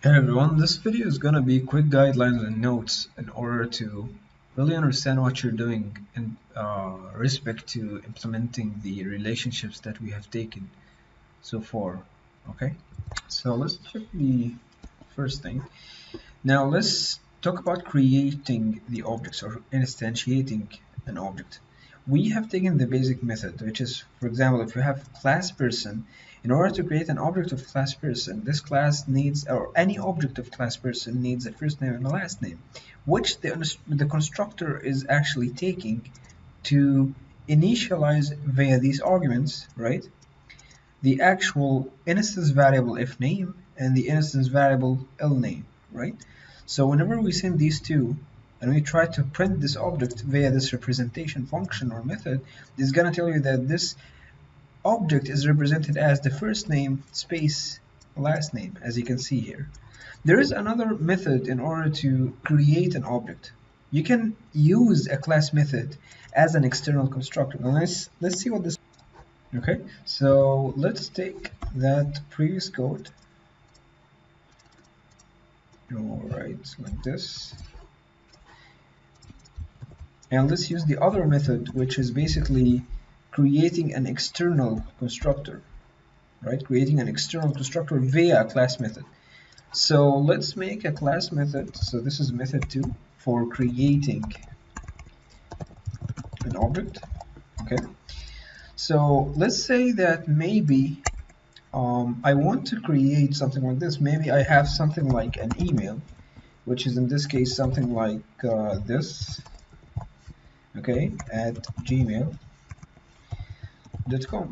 Hey everyone, this video is going to be quick guidelines and notes in order to really understand what you're doing in respect to implementing the relationships that we have taken so far. Okay, so let's check the first thing. Now let's talk about creating the objects or instantiating an object. We have taken the basic method, which is, for example, if you have class person, in order to create an object of class person, this class needs, or any object of class person needs a first name and a last name, which the constructor is actually taking to initialize via these arguments, right? The actual instance variable if name and the instance variable L name, right? So whenever we send these two and we try to print this object via this representation function or method, it's going to tell you that this object is represented as the first name space last name, as you can see here. There is another method in order to create an object. You can use a class method as an external constructor. Now let's see what this. Okay, so let's take that previous code. Alright, like this. And let's use the other method, which is basically creating an external constructor, right? Creating an external constructor via a class method. So let's make a class method. So this is method 2 for creating an object. Okay. So let's say that maybe I want to create something like this. Maybe I have something like an email, which is in this case something like this, okay, at gmail.com.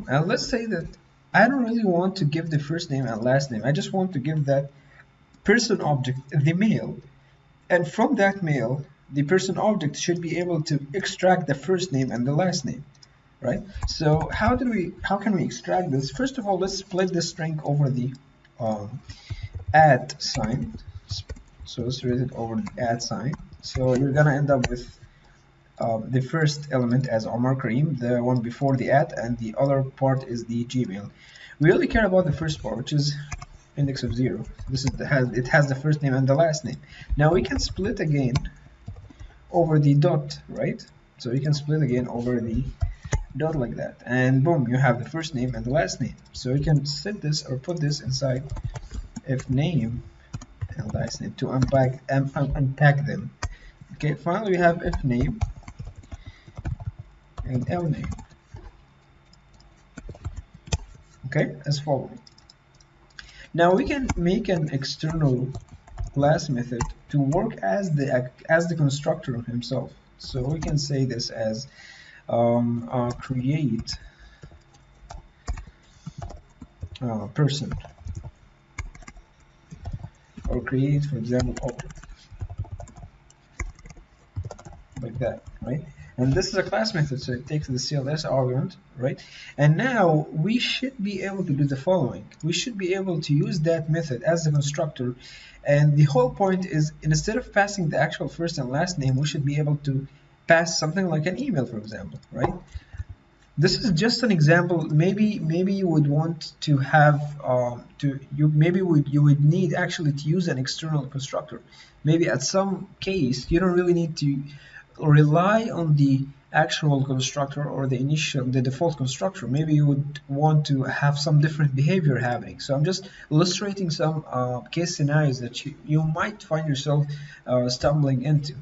And let's say that I don't really want to give the first name and last name. I just want to give that person object the mail, and from that mail the person object should be able to extract the first name and the last name, right? So how can we extract this? First of all, let's split this string over the @ sign. So let's read it over the @ sign. So you're gonna end up with the first element as Omar Kareem, the one before the @ and the other part is the Gmail. We only care about the first part, which is index of 0. This is it has the first name and the last name. Now we can split again over the dot, right? So you can split again over the dot like that, and boom, you have the first name and the last name. So you can set this or put this inside if name and last name to unpack them. Okay, finally we have if name and L name. Okay, as following. Now we can make an external class method to work as the constructor himself. So we can say this as create person, or create, for example, object, like that, right? And this is a class method, so it takes the CLS argument, right? And now we should be able to do the following. We should be able to use that method as the constructor, and the whole point is, instead of passing the actual first and last name, we should be able to pass something like an email, for example, right? This is just an example. Maybe you would want to have you would need actually to use an external constructor. Maybe at some case you don't really need to rely on the actual constructor or the default constructor. Maybe you would want to have some different behavior happening. So I'm just illustrating some case scenarios that you might find yourself stumbling into.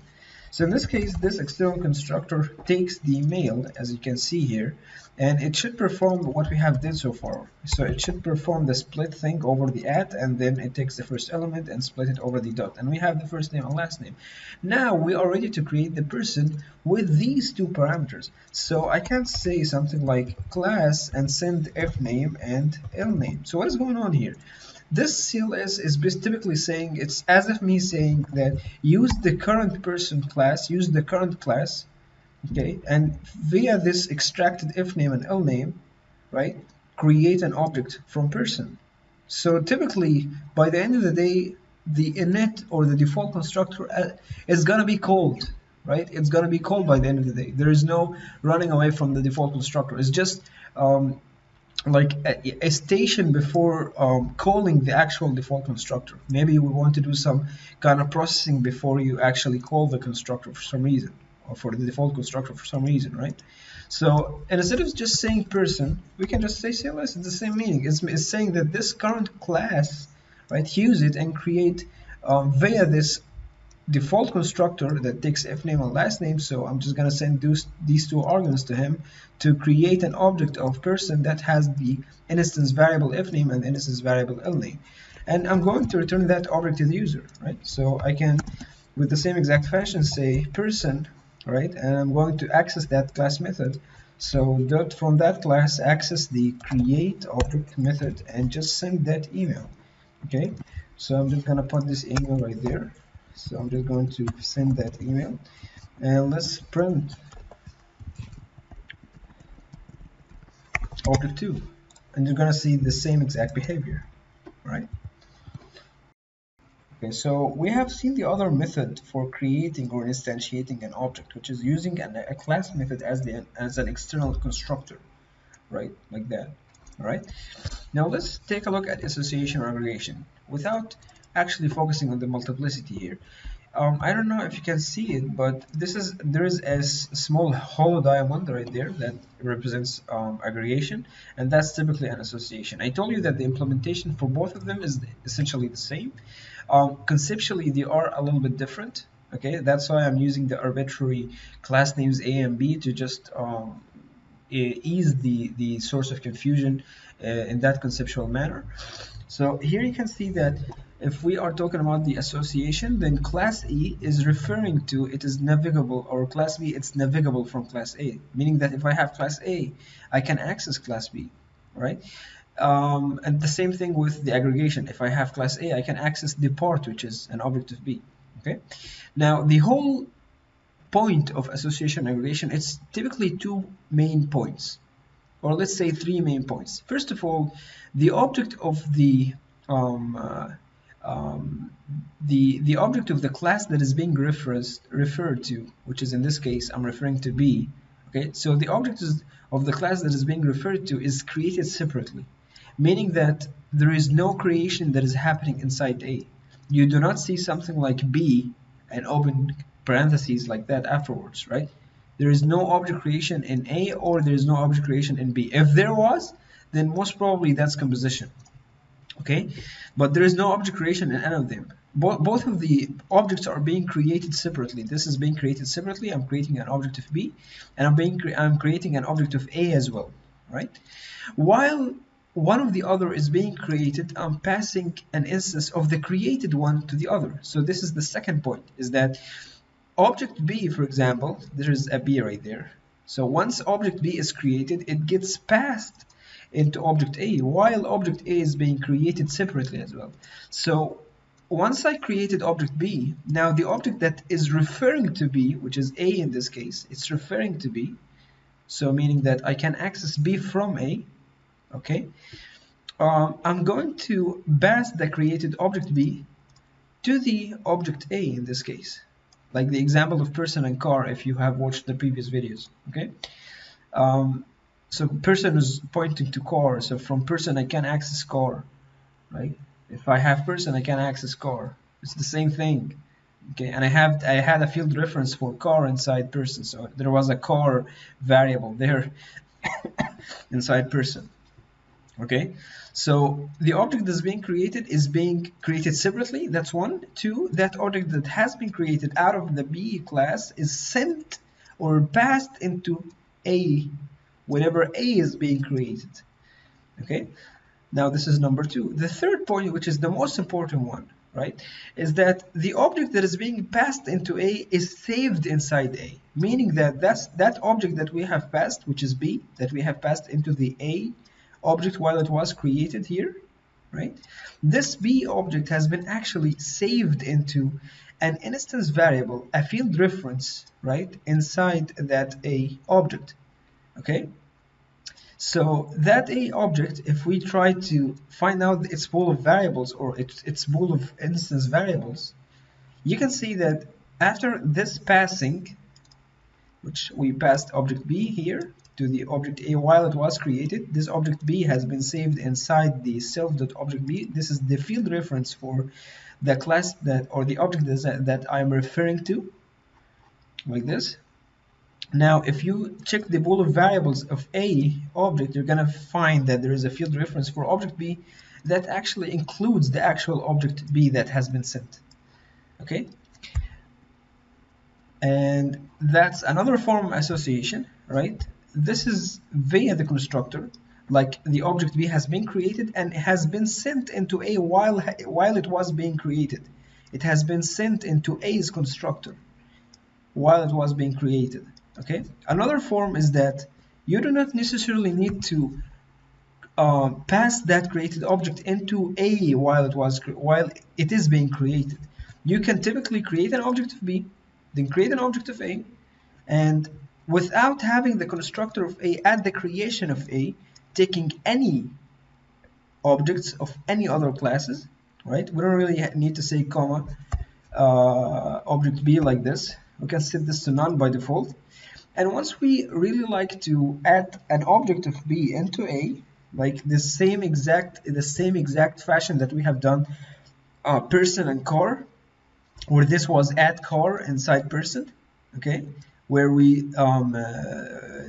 So in this case, this external constructor takes the mail, as you can see here, and it should perform what we have did so far. So it should perform the split thing over the @ and then it takes the first element and split it over the dot, and we have the first name and last name. Now we are ready to create the person with these two parameters. So I can say something like class and send if name and L name. So what is going on here? This CLS is typically saying, it's as if me saying that use the current person class, use the current class, okay, and via this extracted if name and L name, right, create an object from person. So typically, by the end of the day, the init or the default constructor is gonna be called, right? It's gonna be called by the end of the day. There is no running away from the default constructor. It's just like a station before calling the actual default constructor. Maybe we want to do some kind of processing before you actually call the constructor for some reason, or for the default constructor for some reason, right? So, and instead of just saying person, we can just say CLS. It's the same meaning. It's saying that this current class, right, use it and create via this default constructor that takes if name and last name. So I'm just going to send these two arguments to him to create an object of person that has the instance variable if name and instance variable l name, and I'm going to return that object to the user, right? So I can, with the same exact fashion, say person, right, and I'm going to access that class method. So dot from that class access the create object method and just send that email. Okay, so I'm just gonna put this email right there. So I'm just going to send that email, and let's print object 2, and you're gonna see the same exact behavior, right? Okay, so we have seen the other method for creating or instantiating an object, which is using a class method as an external constructor, right? Like that. All right. Now let's take a look at association or aggregation without actually focusing on the multiplicity here. I don't know if you can see it, but there is a small hollow diamond right there that represents aggregation, and that's typically an association. I told you that the implementation for both of them is essentially the same. Conceptually, they are a little bit different. Okay, that's why I'm using the arbitrary class names A and B to just ease the source of confusion in that conceptual manner. So here you can see that if we are talking about the association, then class E is referring to it is navigable, or class B it's navigable from class A, meaning that if I have class A, I can access class B, right? And the same thing with the aggregation. If I have class A, I can access the part, which is an object of B. Okay. Now the whole point of association and aggregation, it's typically two main points, or let's say three main points. First of all, the object of the object of the class that is being referred to, which is in this case I'm referring to B. Okay, so the object of the class that is being referred to is created separately, meaning that there is no creation that is happening inside A. You do not see something like B and open parentheses like that afterwards, right? There is no object creation in A, or there is no object creation in B. If there was, then most probably that's composition. Okay, but there is no object creation in any of them. Both of the objects are being created separately. This is being created separately. I'm creating an object of B, and I'm creating an object of A as well, right? While one of the other is being created, I'm passing an instance of the created one to the other. So this is the second point, is that object B, for example, there is a B right there. So once object B is created, it gets passed into object A, while object A is being created separately as well. So once I created object B, now the object that is referring to B, which is A in this case, it's referring to B, so meaning that I can access B from A. Okay, I'm going to pass the created object B to the object A in this case, like the example of person and car if you have watched the previous videos. Okay, so person is pointing to car, so from person I can access car, right? If I have person, I can access car. It's the same thing. Okay, and I had a field reference for car inside person, so there was a car variable there inside person. Okay, so the object that's being created is being created separately. That's one. Two, that object that has been created out of the B class is sent or passed into A whenever A is being created. Okay, now this is number two. The third point, which is the most important one, right, is that the object that is being passed into A is saved inside A, meaning that that object that we have passed, which is B, that we have passed into the A object while it was created here, right? This B object has been actually saved into an instance variable, a field reference, right, inside that A object. Okay, so that A object, if we try to find out its pool of variables or its pool of instance variables, you can see that after this passing, which we passed object B here to the object A while it was created. This object B has been saved inside the self.object B. This is the field reference for the class that, or the object that I'm referring to, like this. Now, if you check the pool of variables of A object, you're gonna find that there is a field reference for object B that actually includes the actual object B that has been sent. Okay? And that's another form of association, right? This is via the constructor, like the object B has been created and has been sent into A while it was being created. It has been sent into A's constructor while it was being created. Okay. Another form is that you do not necessarily need to pass that created object into A while it is being created. You can typically create an object of B, then create an object of A, and without having the constructor of A at the creation of A, taking any objects of any other classes, right? We don't really need to say comma object B like this. We can set this to none by default. And once we really like to add an object of B into A, like the same exact fashion that we have done person and car, where this was add car inside person, okay, where we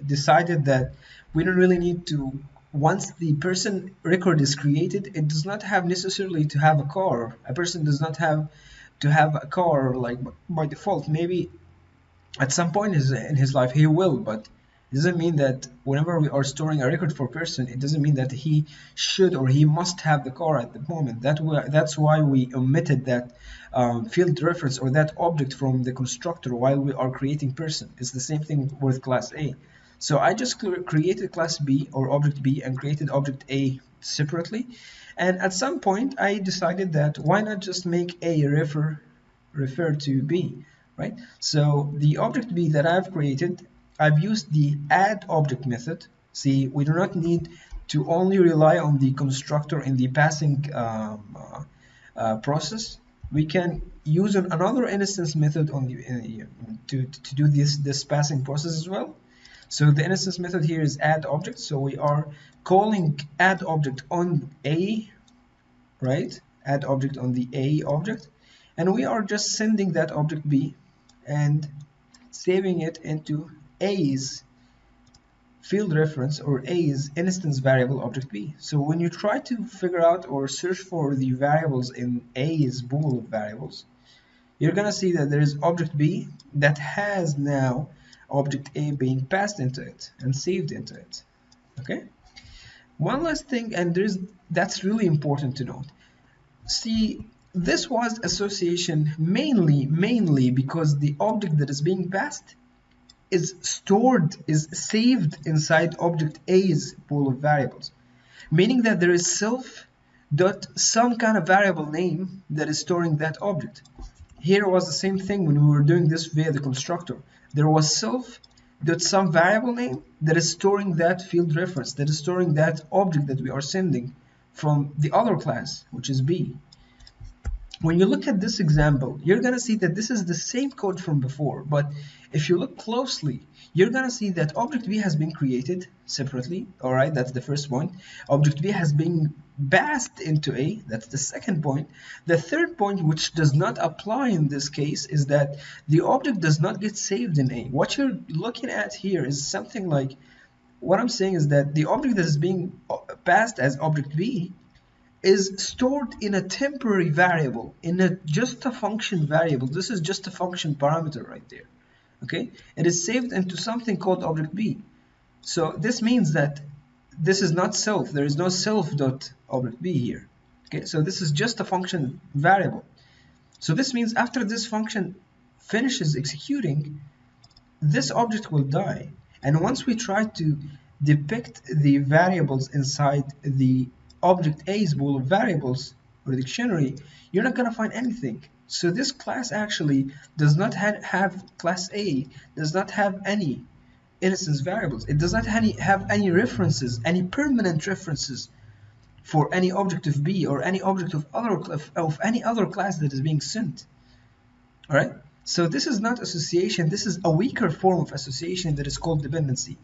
decided that we don't really need to, once the person record is created, it does not have necessarily to have a car. A person does not have to have a car like by default. Maybe at some point in his life he will, but it doesn't mean that whenever we are storing a record for person, it doesn't mean that he should or he must have the car at the moment. That's why we omitted that field reference or that object from the constructor while we are creating person. It's the same thing with class A. So I just created class B or object B and created object A separately. And at some point I decided that why not just make A refer to B, right? So the object B that I've created, I've used the add object method. See, we do not need to only rely on the constructor in the passing process. We can use another instance method on the to do this passing process as well. So the instance method here is add object. So we are calling add object on A, right? Add object on the A object, and we are just sending that object B and saving it into A's field reference or A's instance variable object B. So when you try to figure out or search for the variables in A's pool of variables, you're gonna see that there is object B that has now object A being passed into it and saved into it. Okay. One last thing, and that's really important to note. See, this was association mainly because the object that is being passed is saved inside object A's pool of variables, meaning that there is self dot some kind of variable name that is storing that object. Here was the same thing when we were doing this via the constructor. There was self dot some variable name that is storing that field reference, that is storing that object that we are sending from the other class, which is B. When you look at this example, you're going to see that this is the same code from before, but if you look closely, you're going to see that object B has been created separately. All right, that's the first point. Object B has been passed into A. That's the second point. The third point, which does not apply in this case, is that the object does not get saved in A. What you're looking at here is something like, what I'm saying is that the object that is being passed as object B is stored in a temporary variable, in a just a function variable. This is just a function parameter right there. Okay, it is saved into something called object B. So this means that this is not self. There is no self dot object B here. Okay, so this is just a function variable. So this means after this function finishes executing, this object will die. And once we try to depict the variables inside the object A's pool of variables or dictionary, you're not going to find anything. So this class actually does not have class A does not have any instance variables. It does not have any references, any permanent references for any object of B or any object of any other class that is being sent. All right. So this is not association. This is a weaker form of association that is called dependency.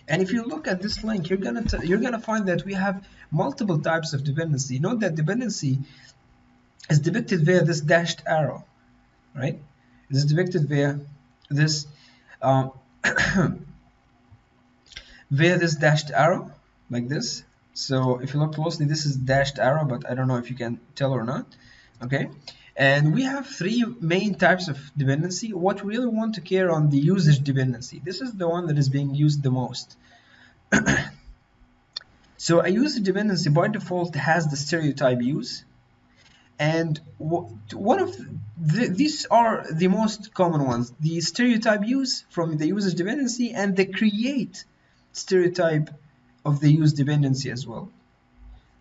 And if you look at this link, you're gonna find that we have multiple types of dependency. Note that dependency is depicted via this dashed arrow, right? This is depicted via this um, via this dashed arrow, like this. So if you look closely, this is dashed arrow, but I don't know if you can tell or not. Okay, and we have three main types of dependency. What we really want to care on the usage dependency. This is the one that is being used the most. So a usage dependency by default has the stereotype use, and one of these are the most common ones: the stereotype use from the usage dependency and the create stereotype of the use dependency as well.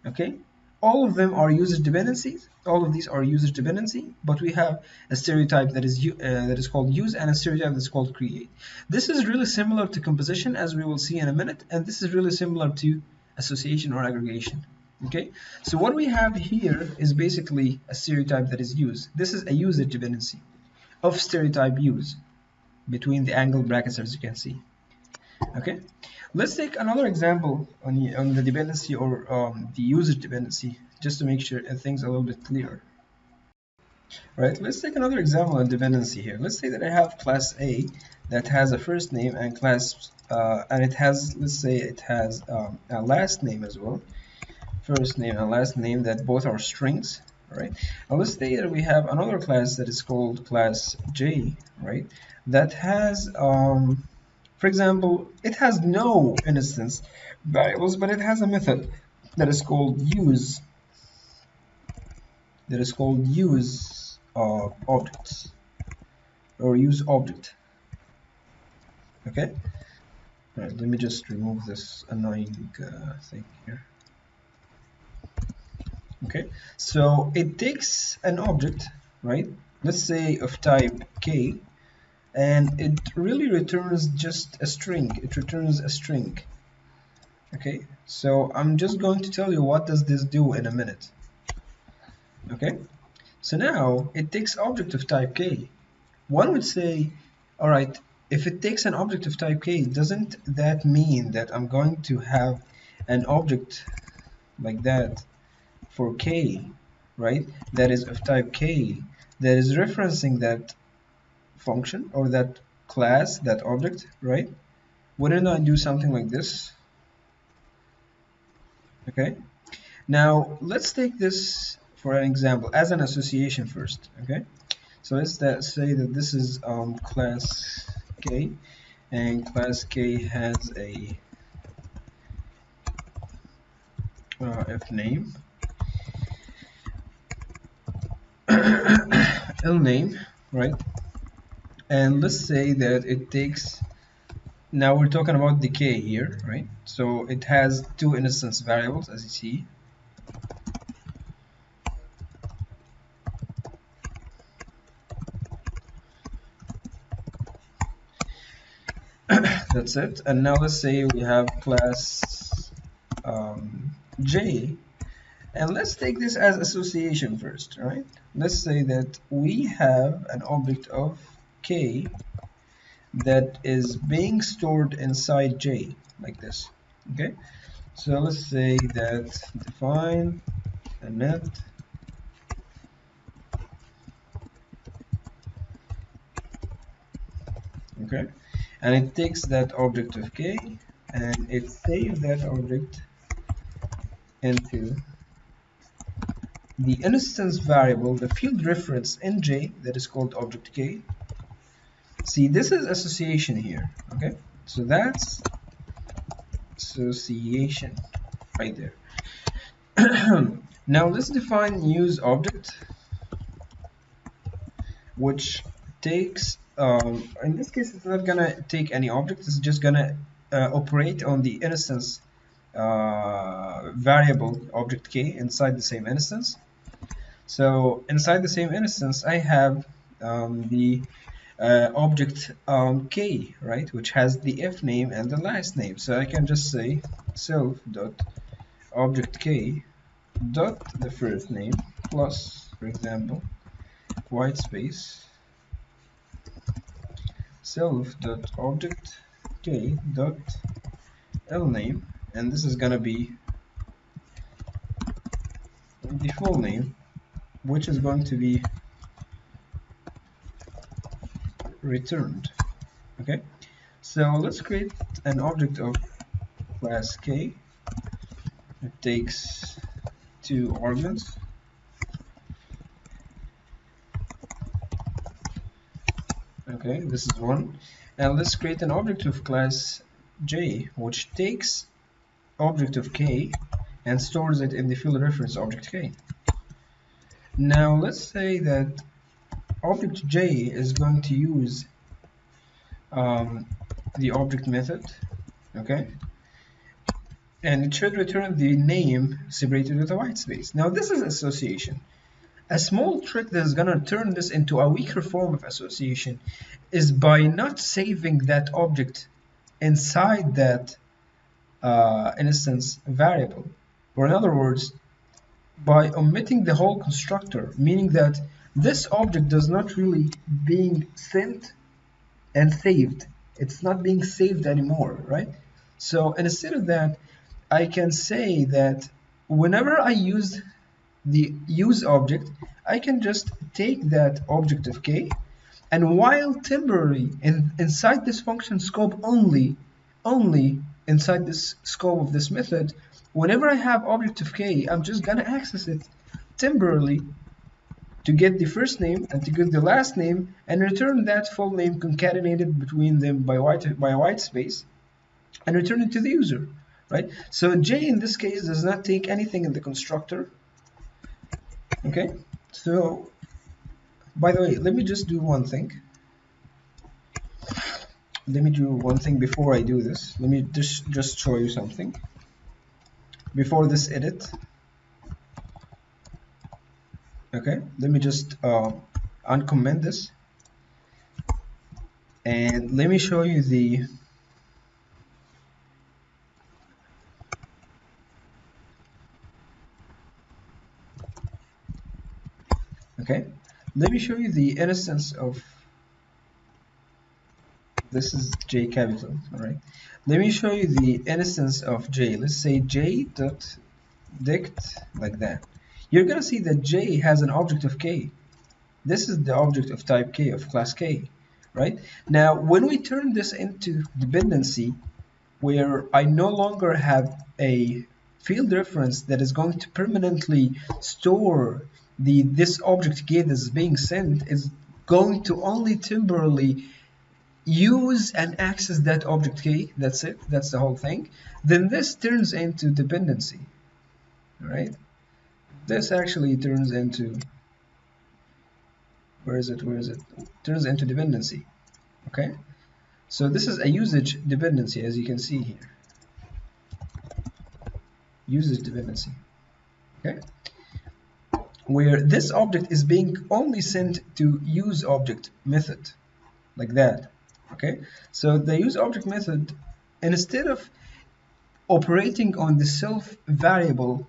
Okay, all of them are usage dependencies. All of these are usage dependency, but we have a stereotype that is called use and a stereotype that's called create. This is really similar to composition, as we will see in a minute, and this is really similar to association or aggregation. Okay, so what we have here is basically a stereotype that is used. This is a usage dependency of stereotype use between the angle brackets, as you can see. Okay, let's take another example on the dependency or the usage dependency, just to make sure things are a little bit clearer. Right, let's take another example on dependency here. Let's say that I have class A that has a first name and class and it has, let's say it has a last name as well. First name and last name that both are strings, right? Now let's say that we have another class that is called class J, right? That has for example, it has no instance variables, but it has a method that is called use. That is called use objects or use object. Okay. All right. Let me just remove this annoying thing here. Okay. So it takes an object, right? Let's say of type K. And it really returns just a string. It returns a string. Okay, so I'm just going to tell you what does this do in a minute. Okay, so now it takes object of type K. One would say, all right, if it takes an object of type K, doesn't that mean that I'm going to have an object like that for K, right? That is of type K, that is referencing that function or that class, that object, right? Wouldn't I do something like this? Okay, now let's take this for an example as an association first. Okay, so let's say that this is class K, and class K has a f name, l name, right? And let's say that it takes, now we're talking about the K here, right? So it has two instance variables, as you see. That's it. And now let's say we have class J, and let's take this as association first, right? Let's say that we have an object of K that is being stored inside J, like this. Okay, so let's say that define a net okay, and it takes that object of K and it saves that object into the instance variable, the field reference in J that is called object K. See, this is association here. Okay, so that's association right there. Now let's define use object, which takes in this case it's not gonna take any object, it's just gonna operate on the instance variable object K inside the same instance. So inside the same instance I have the object K, right, which has the f name and the last name. So I can just say self dot object K dot the first name plus, for example, white space self dot object K dot L name, and this is gonna be the full name, which is going to be returned. Okay, so let's create an object of class K. It takes 2 arguments. Okay, this is one. And let's create an object of class J, which takes object of K and stores it in the field reference object K. Now let's say that object J is going to use the object method, okay, and it should return the name separated with a white space. Now this is association. A small trick that is going to turn this into a weaker form of association is by not saving that object inside that instance variable, or in other words, by omitting the whole constructor, meaning that this object does not really being sent and saved. It's not being saved anymore, right? So instead of that, I can say that whenever I use the use object, I can just take that object of K, and while temporarily inside this function scope only inside this scope of this method, whenever I have object of K, I'm just gonna access it temporarily to get the first name and to get the last name and return that full name concatenated between them by a white space and return it to the user, right? So J in this case does not take anything in the constructor. Okay, so by the way, let me just do one thing. Let me do one thing before I do this. Let me just show you something before this edit. Okay, let me just uncomment this, and let me show you the instance of this is J capital. All right, let me show you the instance of J. Let's say J.dict like that. You're gonna see that J has an object of K. This is the object of type K, of class K, right? Now, when we turn this into dependency, where I no longer have a field reference that is going to permanently store this object K that is being sent, is going to only temporarily use and access that object K. That's it. That's the whole thing. Then this turns into dependency, right? This actually turns into, where is it? Turns into dependency. Okay, so this is a usage dependency, as you can see here. Usage dependency. Okay, where this object is being only sent to use object method, like that. Okay, so the use object method, instead of operating on the self variable,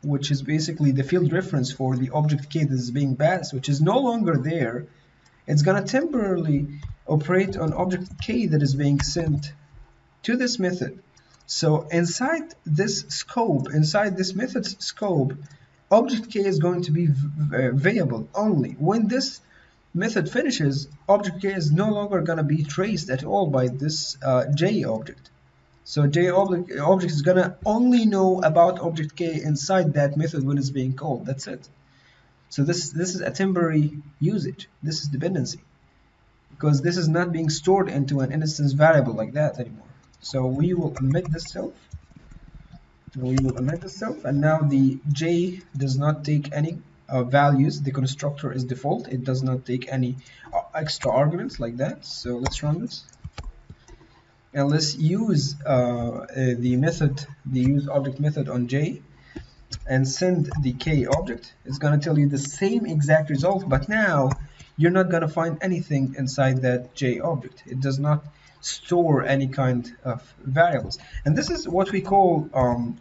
which is basically the field reference for the object K that is being passed, which is no longer there, it's gonna temporarily operate on object K that is being sent to this method. So inside this scope, inside this method's scope, object K is going to be variable only. When this method finishes, object K is no longer gonna be traced at all by this J object. So J object is gonna only know about object K inside that method when it's being called. That's it. So this is a temporary usage. This is dependency, because this is not being stored into an instance variable like that anymore. So we will omit this self. And now the J does not take any values. The constructor is default. It does not take any extra arguments like that. So let's run this. And let's use the use object method on J and send the K object. It's going to tell you the same exact result, but now you're not going to find anything inside that J object. It does not store any kind of variables. And this is what we call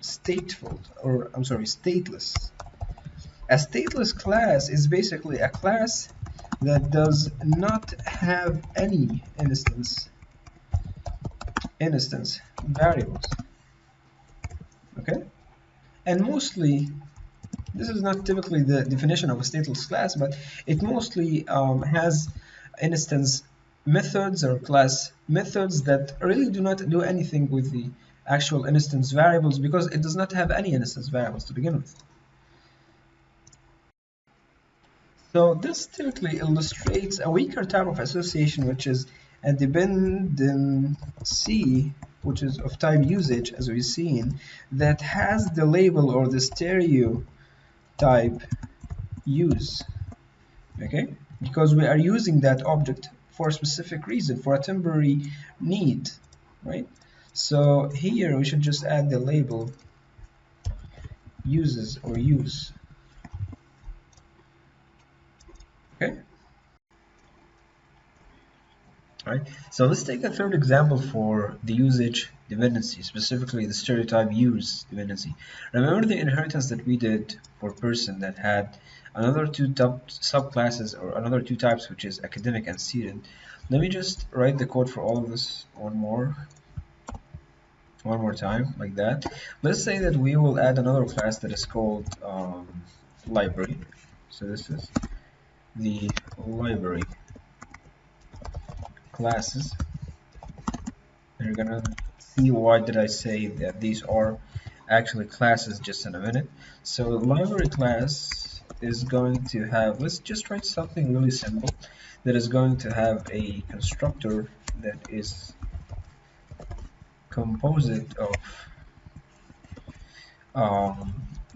stateless. A stateless class is basically a class that does not have any instance variables. Okay, and mostly this is not typically the definition of a stateless class, but it mostly has instance methods or class methods that really do not do anything with the actual instance variables, because it does not have any instance variables to begin with. So this typically illustrates a weaker type of association, which is a dependency, which is of type usage, as we've seen, that has the label or the stereotype use. Okay, because we are using that object for a specific reason, for a temporary need, right? So here we should just add the label uses or use. Okay. Right. So let's take a third example for the usage dependency, specifically the stereotype use dependency. Remember the inheritance that we did for person that had another two subclasses, or another two types, which is academic and student. Let me just write the code for all of this one more time, like that. Let's say that we will add another class that is called library. So this is the library classes. And you're gonna see why did I say that these are actually classes just in a minute. So library class is going to have, let's just write something really simple, that is going to have a constructor that is composed of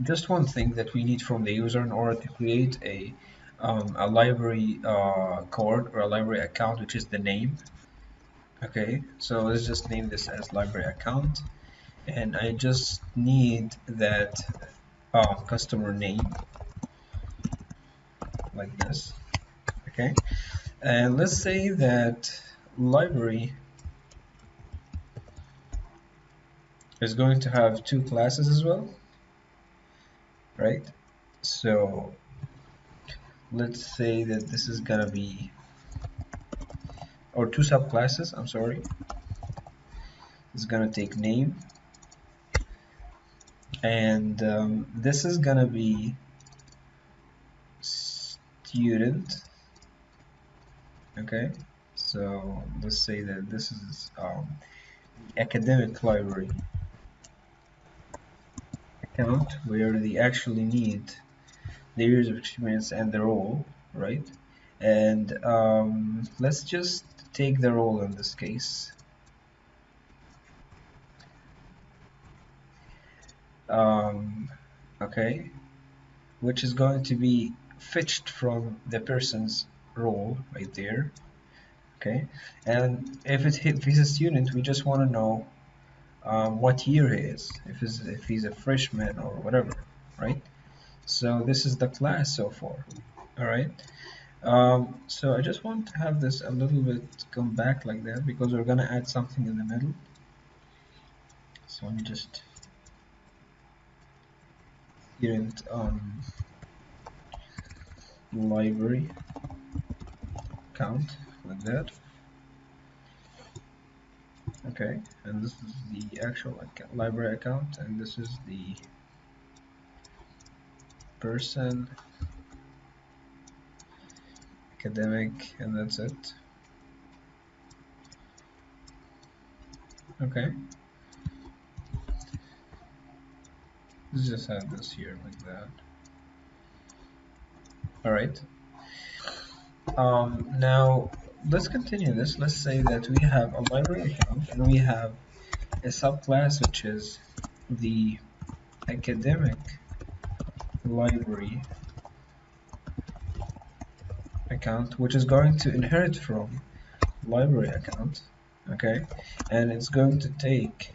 just one thing that we need from the user in order to create a library card or a library account, which is the name. Okay, so let's just name this as library account, and I just need that customer name, like this. Okay, and let's say that library is going to have two classes as well, right? So let's say that this is gonna be, or two subclasses, I'm sorry. It's gonna take name, and this is gonna be student. Okay, so let's say that this is academic library account, where they actually need the years of experience and the role, right? And let's just take the role in this case. Okay, which is going to be fetched from the person's role right there. Okay, and if he's a student, we just want to know what year he is, if he's a freshman or whatever, right? So this is the class so far. All right. So I just want to have this a little bit come back like that, because we're gonna add something in the middle. So let me just student library count, like that. Okay, and this is the actual library account, and this is the person academic, and that's it. Okay, let's just add this here like that. All right. Now let's continue this. Let's say that we have a library account, and we have a subclass which is the academic library account, which is going to inherit from library account. Okay, and it's going to take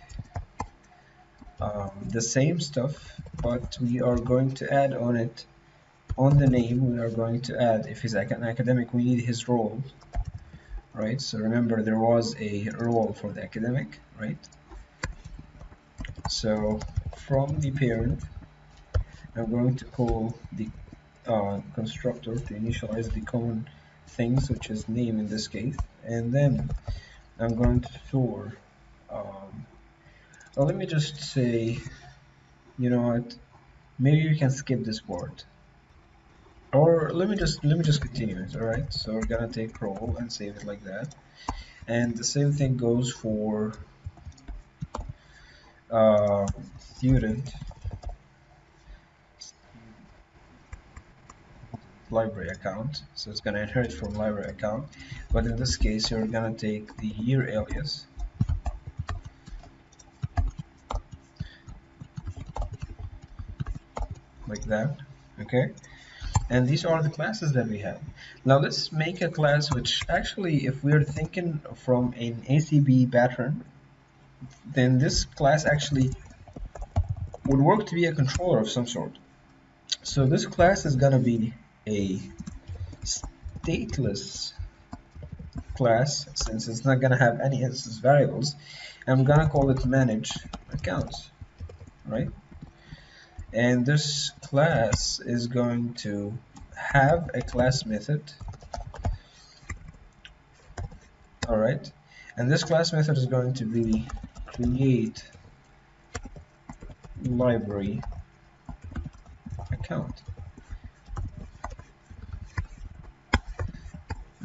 the same stuff, but we are going to add on it, on the name, we are going to add, if he's an academic, we need his role, right? So remember, there was a role for the academic, right? So from the parent, I'm going to call the constructor to initialize the common things, which is name in this case, and then I'm going to store, well, let me just say You know what? Maybe you can skip this part. Or let me just continue it, alright? So we're gonna take role and save it like that. And the same thing goes for uh, student library account. So it's gonna inherit from library account. But in this case, you're gonna take the year alias. Like that, okay? And these are the classes that we have. Now let's make a class which actually, if we're thinking from an ACB pattern, then this class actually would work to be a controller of some sort. So this class is gonna be a stateless class, since it's not gonna have any instance variables. I'm gonna call it manage accounts, right? And this class is going to have a class method, all right? And this class method is going to be create library account,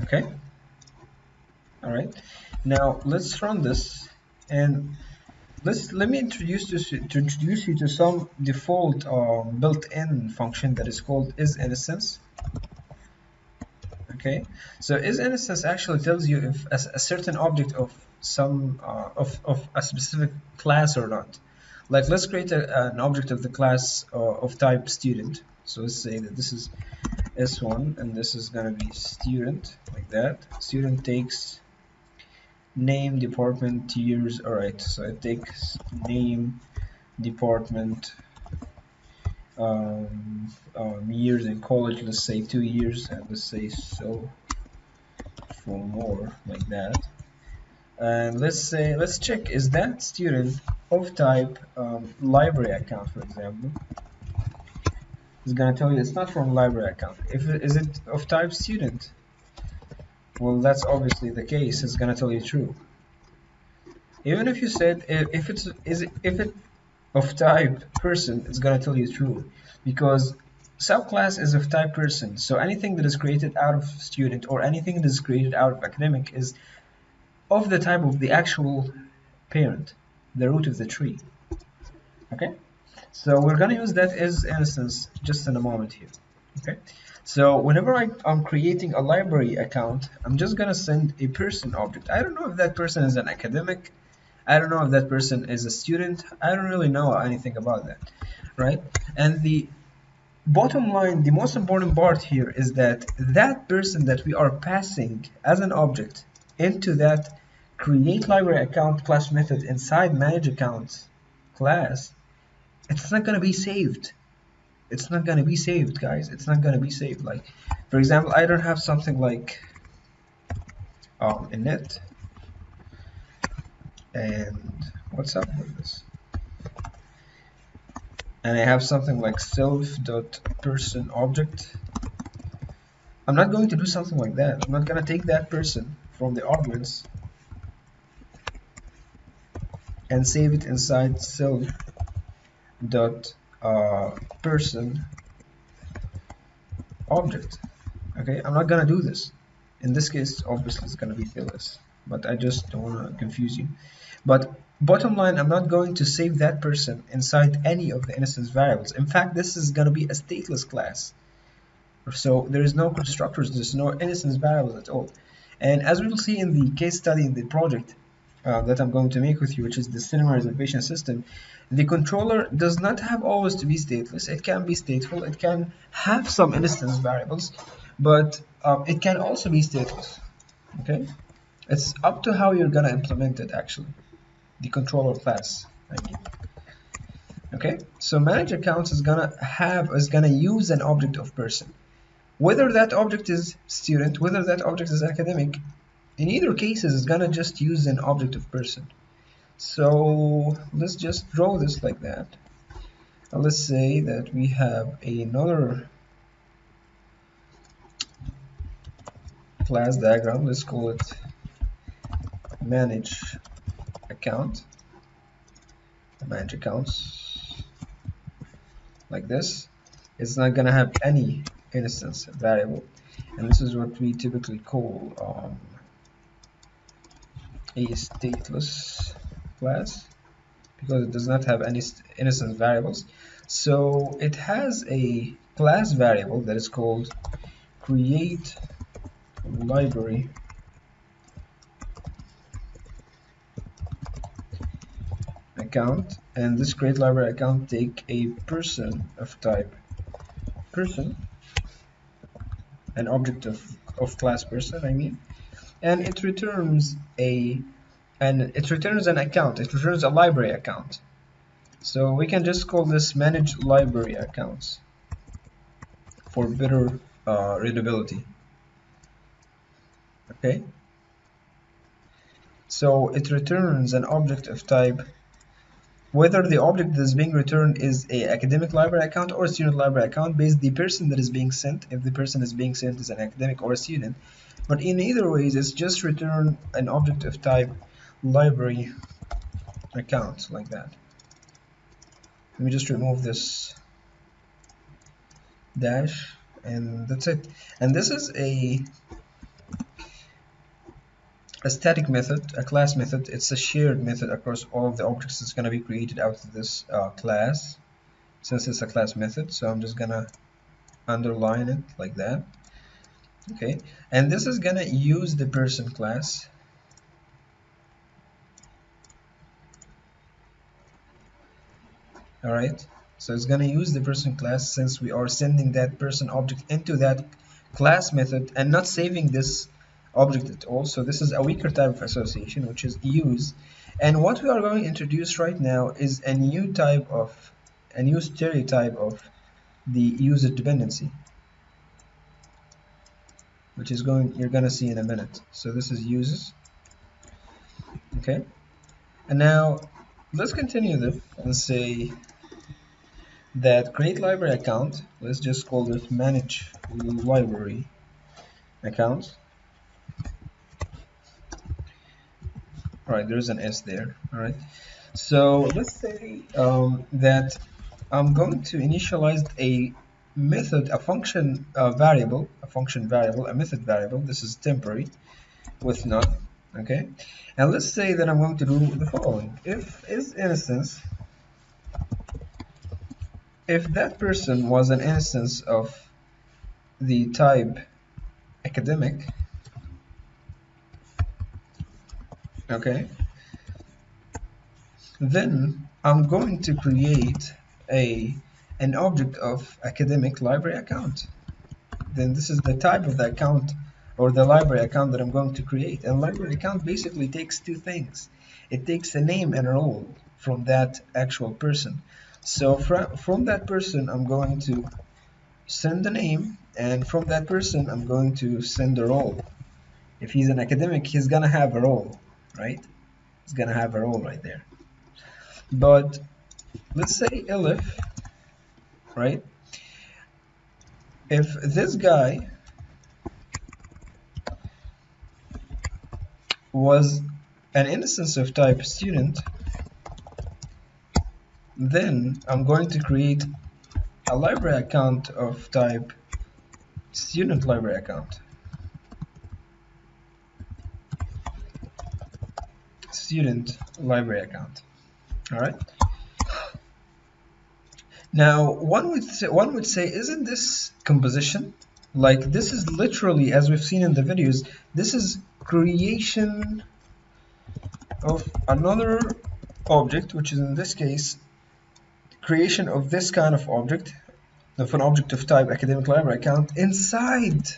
okay? All right, now let's run this, and let me introduce you to some default built-in function that is called isInstance. Okay, so isInstance actually tells you if a certain object of some of a specific class or not. Like, let's create an object of the class of type student. So let's say that this is S1 and this is gonna be student, like that. Student takes name, department, years. All right, so it takes name, department, years in college. Let's say 2 years, and let's say so for more, like that. And let's check, is that student of type library account, for example. It's gonna tell you it's not from library account. Is it of type student? Well, that's obviously the case. It's gonna tell you true. Even if you said if it of type person, it's gonna tell you true, because subclass is of type person. So anything that is created out of student or anything that is created out of academic is of the type of the actual parent, the root of the tree. Okay, so we're gonna use that isInstance just in a moment here. Okay, so whenever I'm creating a library account, I'm just gonna send a person object. I don't know if that person is an academic, I don't know if that person is a student, I don't really know anything about that, right? And the bottom line, the most important part here is that that person that we are passing as an object into that create library account class method inside manage accounts class, it's not going to be saved. It's not going to be saved, guys. It's not going to be saved. Like, for example, I don't have something like init, and what's up with this? And I have something like self.person object. I'm not going to do something like that. I'm not going to take that person from the arguments and save it inside self.person object. Okay, I'm not going to do this. In this case, obviously, it's going to be Phyllis, but I just don't want to confuse you. But bottom line, I'm not going to save that person inside any of the instance variables. In fact, this is going to be a stateless class. So there is no constructors, there's no instance variables at all. And as we will see in the case study in the project that I'm going to make with you, which is the cinema reservation system, the controller does not have always to be stateless. It can be stateful, it can have some instance variables, but it can also be stateless. Okay, it's up to how you're gonna implement it actually, the controller class, I mean. Okay, so manage accounts is gonna use an object of person. Whether that object is student, whether that object is academic, in either cases, it's gonna just use an object of person. So let's just draw this like that. Now let's say that we have another class diagram. Let's call it manage account. Manage accounts. like this, it's not gonna have any instance variable, and this is what we typically call a stateless class, because it does not have any instance variables. So it has a class variable that is called create library account, and this create library account take a person of type person, an object of class person, I mean, and it returns an account. It returns a library account. So we can just call this manage library accounts for better readability. Okay. So it returns an object of type, whether the object that is being returned is a academic library account or a student library account, based on the person that is being sent, if the person is being sent is an academic or a student. But in either ways, it's just return an object of type library account, like that. Let me just remove this dash, and that's it. And this is a static method, a class method. It's a shared method across all of the objects that's going to be created out of this class, since it's a class method. So I'm just gonna underline it like that. Okay, and this is gonna use the person class. All right, so it's gonna use the person class, since we are sending that person object into that class method and not saving this object at all. So this is a weaker type of association, which is use. And what we are going to introduce right now is a new stereotype of the usage dependency, which is you're gonna see in a minute. So this is uses. Okay, and now let's continue this and say that create library account. Let's just call this manage library account. All right, there's an S there. All right, so let's say that I'm going to initialize a method, a function variable, a method variable. This is temporary with none. Okay, and let's say that I'm going to do the following: if that person was an instance of the type academic, okay, then I'm going to create an object of academic library account. Then this is the type of the account, or the library account, that I'm going to create. And library account basically takes two things. It takes a name and a role from that actual person. So from that person, I'm going to send the name, and from that person, I'm going to send the role. If he's an academic, he's gonna have a role, right? He's gonna have a role right there. But let's say elif, right? If this guy was an instance of type student, then I'm going to create a library account of type student library account. Student library account. All right. Now, one would say, isn't this composition? Like, this is literally, as we've seen in the videos, this is creation of another object, which is in this case creation of this kind of object, of an object of type academic library account inside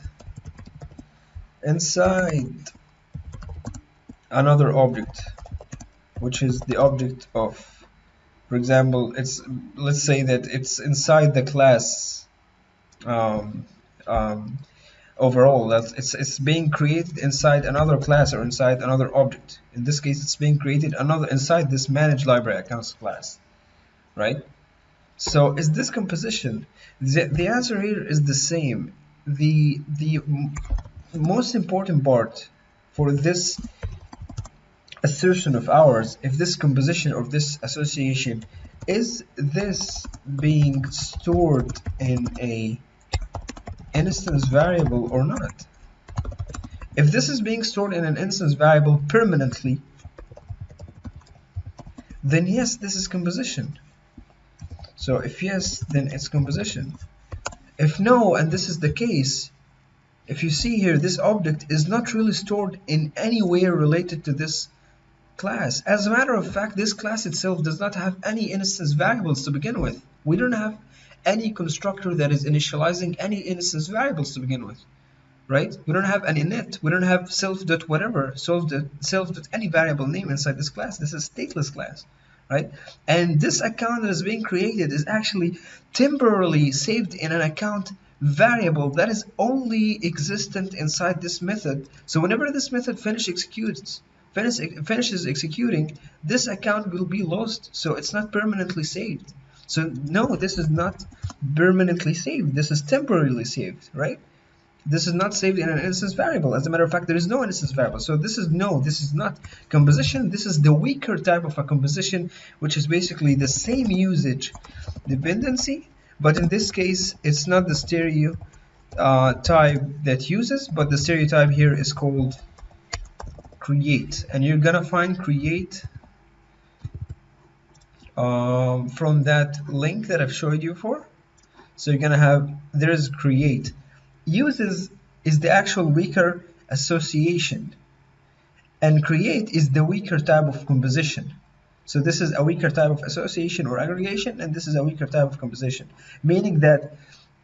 another object, which is the object of, for example, let's say that it's inside the class overall, that it's being created inside another class or inside another object. In this case, it's being created inside this manage library accounts class, right? So is this composition? The answer here is the same. The most important part for this assertion of ours, if this composition or this association is this being stored in a instance variable or not? If this is being stored in an instance variable permanently, then yes, this is composition. So if yes, then it's composition. If no, and this is the case, if you see here, this object is not really stored in any way related to this class. As a matter of fact, this class itself does not have any instance variables to begin with. We don't have any constructor that is initializing any instance variables to begin with, right? We don't have an init. We don't have self dot whatever, self dot any variable name inside this class. This is stateless class, right? And this account that is being created is actually temporarily saved in an account variable that is only existent inside this method. So whenever this method finishes executing, this account will be lost. So it's not permanently saved. So no, this is not permanently saved. This is temporarily saved, right? This is not saved in an instance variable. As a matter of fact, there is no instance variable. So this is not composition. This is the weaker type of a composition, which is basically the same usage dependency, but in this case, it's not the stereotype that uses, but the stereotype here is called create. And you're gonna find create from that link that I've showed you for. So you're gonna have, there's create. Uses is the actual weaker association, and create is the weaker type of composition. So this is a weaker type of association or aggregation, and this is a weaker type of composition, meaning that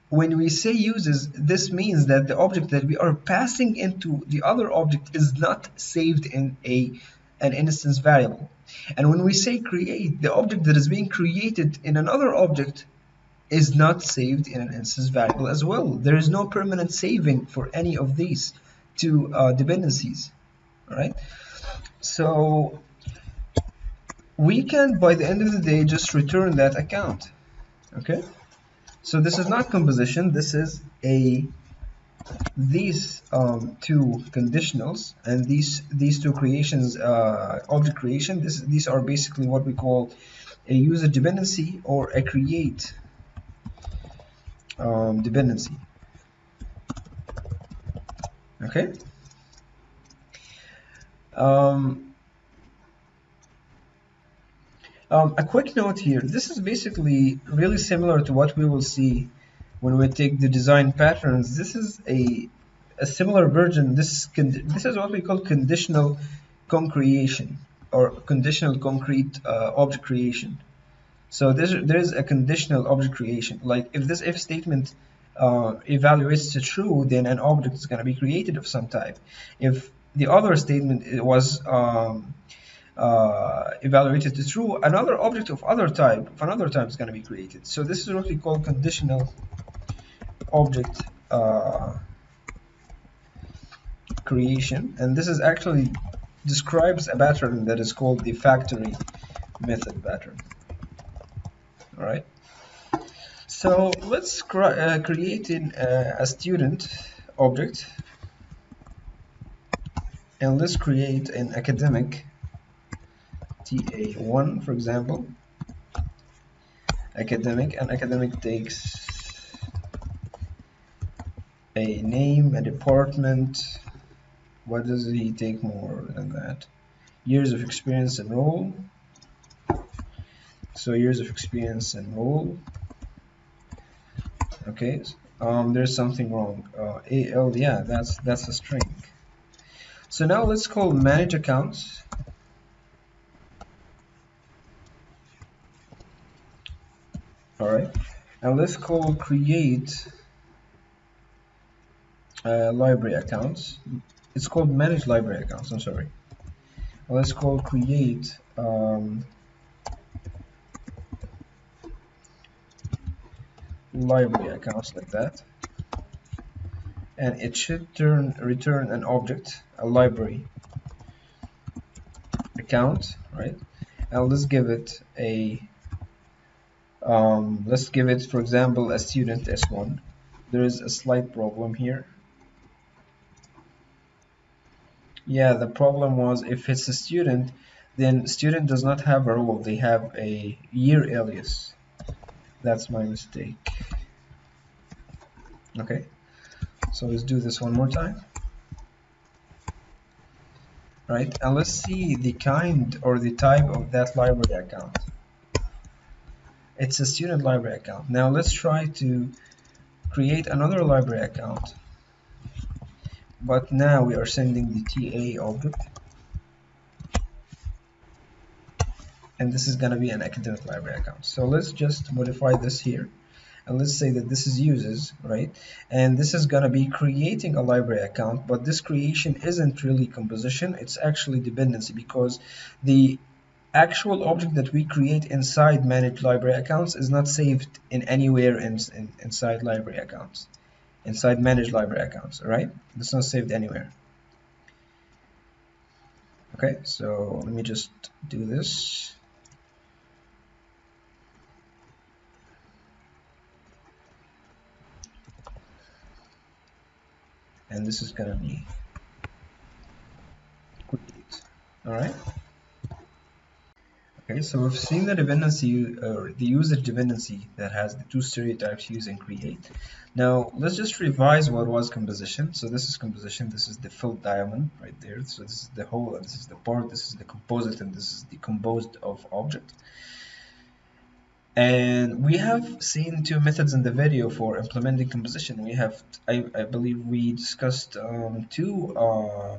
when we say uses, this means that the object that we are passing into the other object is not saved in an instance variable. And when we say create, the object that is being created in another object is not saved in an instance variable as well. There is no permanent saving for any of these two dependencies, all right? So we can, by the end of the day, just return that account, okay? So this is not composition, this is these two conditionals and these two creations, object creation, these are basically what we call a usage dependency or a create dependency. Okay. A quick note here. This is basically really similar to what we will see when we take the design patterns. This is a similar version. This is what we call conditional concreation or conditional concrete object creation. So there is a conditional object creation. Like if this if statement evaluates to true, then an object is going to be created of some type. If the other statement was evaluated to true, another object of another type is going to be created. So this is what we call conditional object creation, and this is actually describes a pattern that is called the factory method pattern. All right, so let's create a student object, and let's create an academic TA1, for example. Academic, and academic takes a name, a department. What does he take more than that? Years of experience and role. So years of experience and role. Okay, there's something wrong. AL, yeah, that's a string. So now let's call manage accounts. All right, and let's call create library accounts. It's called manage library accounts. I'm sorry. Let's call create library accounts, like that, and it should return an object, a library account, right? And let's give it a for example, a student S1. There is a slight problem here. Yeah, the problem was if it's a student, then student does not have a role, they have a year alias. That's my mistake. Okay, so let's do this one more time. Right, and let's see the kind or the type of that library account. It's a student library account. Now let's try to create another library account, but now we are sending the TA object, and this is going to be an academic library account. So let's just modify this here, and let's say that this is uses, right? And this is going to be creating a library account, but this creation isn't really composition, it's actually dependency, because the actual object that we create inside managed library accounts is not saved in anywhere inside library accounts, inside managed library accounts, right? It's not saved anywhere. Okay, so let me just do this. And this is gonna be create. All right. Okay, so we've seen the dependency, or the usage dependency that has the two stereotypes use and create. Now let's just revise what was composition. So this is composition, this is the filled diamond right there. So this is the whole, and this is the part, this is the composite, and this is the composed of object. And we have seen two methods in the video for implementing composition. We have, I believe we discussed two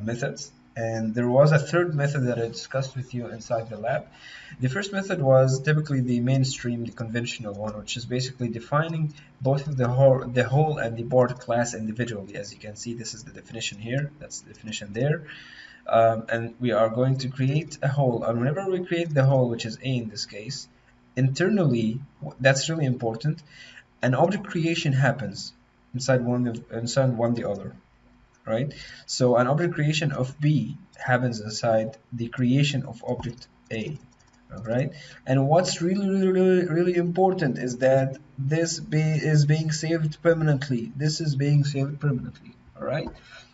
methods, and there was a third method that I discussed with you inside the lab. The first method was typically the mainstream, the conventional one, which is basically defining both of the whole and the part class individually. As you can see, this is the definition here, that's the definition there. And we are going to create a whole, and whenever we create the whole, which is A in this case, internally, that's really important, an object creation happens inside one the other, right? So an object creation of B happens inside the creation of object A, all right? And what's really important is that this is being saved permanently. This is being saved permanently, all right?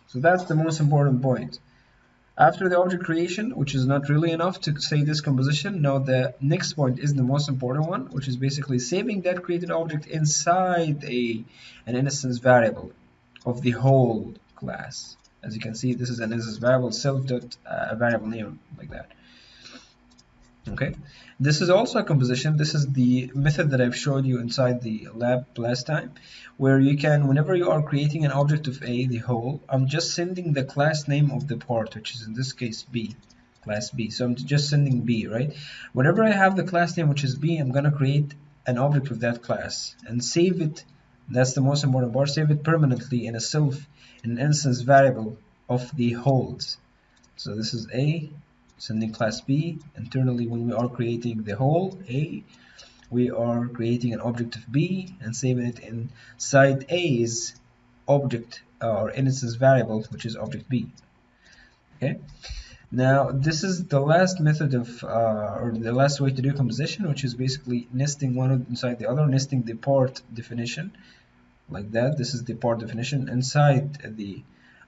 So that's the most important point. After the object creation, which is not really enough to say this composition, now the next point is the most important one, which is basically saving that created object inside an instance variable of the whole class. As you can see, this is an instance variable, self.variable name, like that. Okay, this is also a composition. This is the method that I've showed you inside the lab last time, where you can, whenever you are creating an object of A, the whole, I'm just sending the class name of the part, which is in this case B, class B. So I'm just sending B, right? Whenever I have the class name, which is B, I'm gonna create an object of that class and save it. That's the most important part. Save it permanently in an instance variable of the wholes. So this is A, sending class B. Internally, when we are creating the whole A, we are creating an object of B and saving it inside A's object or instance variable, which is object B. Okay. Now this is the last method of or the last way to do composition, which is basically nesting one inside the other, nesting the part definition like that. This is the part definition inside the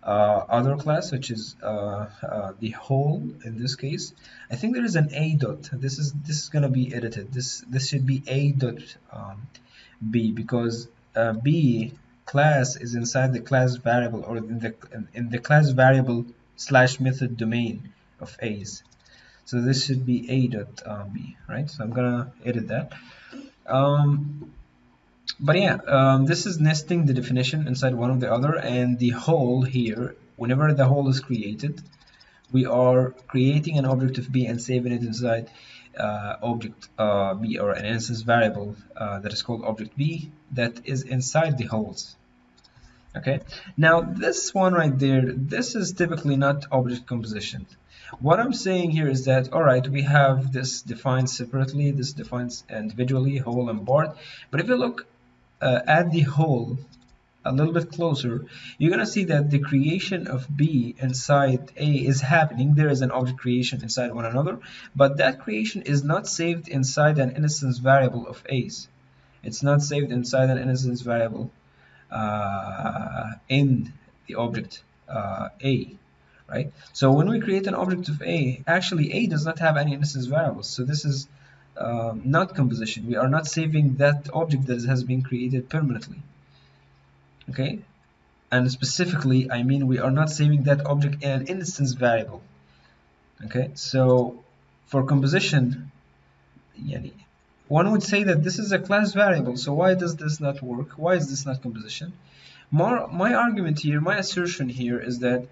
other class, which is the whole in this case. I think there is an A dot. This is gonna be edited. This should be A dot B, because B class is inside the class variable, or in the class variable / method domain of A's. So this should be A dot B, right? So I'm gonna edit that. But yeah, this is nesting the definition inside one of the other, and the whole here, whenever the whole is created, we are creating an object of B and saving it inside object B, or an instance variable that is called object B, that is inside the wholes. Okay, now this one right there, this is typically not object composition. What I'm saying here is that, all right, we have this defined separately, this defines individually, whole and part, but if you look at the whole a little bit closer, you're gonna see that the creation of B inside A is happening. There is an object creation inside one another, but that creation is not saved inside an instance variable of A's. It's not saved inside an instance variable in the object A, right? So when we create an object of A, actually A does not have any instance variables. So this is not composition. We are not saving that object that has been created permanently. Okay? And specifically, I mean we are not saving that object in an instance variable. Okay? So for composition, one would say that this is a class variable. So why does this not work? Why is this not composition? My argument here, my assertion here is that,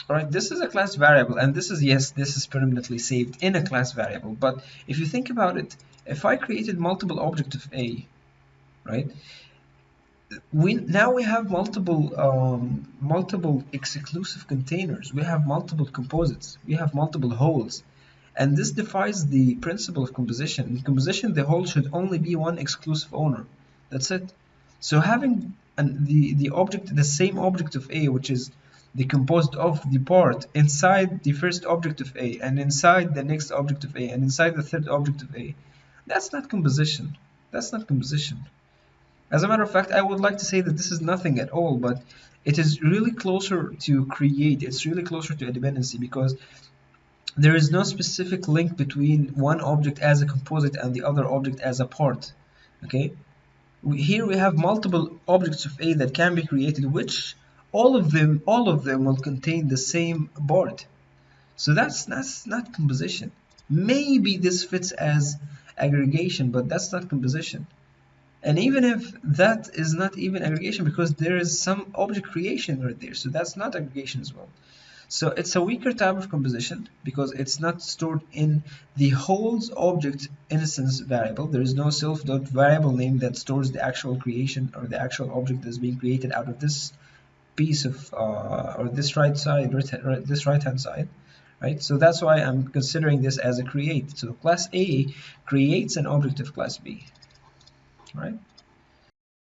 all right, this is a class variable, and this is, yes, this is permanently saved in a class variable. But if you think about it, if I created multiple objects of A, right, now we have multiple exclusive containers. We have multiple composites. We have multiple holes. And this defies the principle of composition. In composition, the whole should only be one exclusive owner. That's it. So having the same object of A, which is decomposed of the part inside the first object of A, and inside the next object of A, and inside the third object of A, that's not composition. That's not composition. As a matter of fact, I would like to say that this is nothing at all, but it is really closer to create. It's really closer to a dependency, because there is no specific link between one object as a composite and the other object as a part. Okay, here we have multiple objects of A that can be created, which all of them will contain the same part. So that's not composition. Maybe this fits as aggregation, but that's not composition. And even if that is not even aggregation, because there is some object creation right there, so that's not aggregation as well. So it's a weaker type of composition because it's not stored in the holes object instance variable. There is no self.variable name that stores the actual creation or the actual object that's being created out of this piece of or this right hand side, right? So that's why I'm considering this as a create. So class A creates an object of class B, right?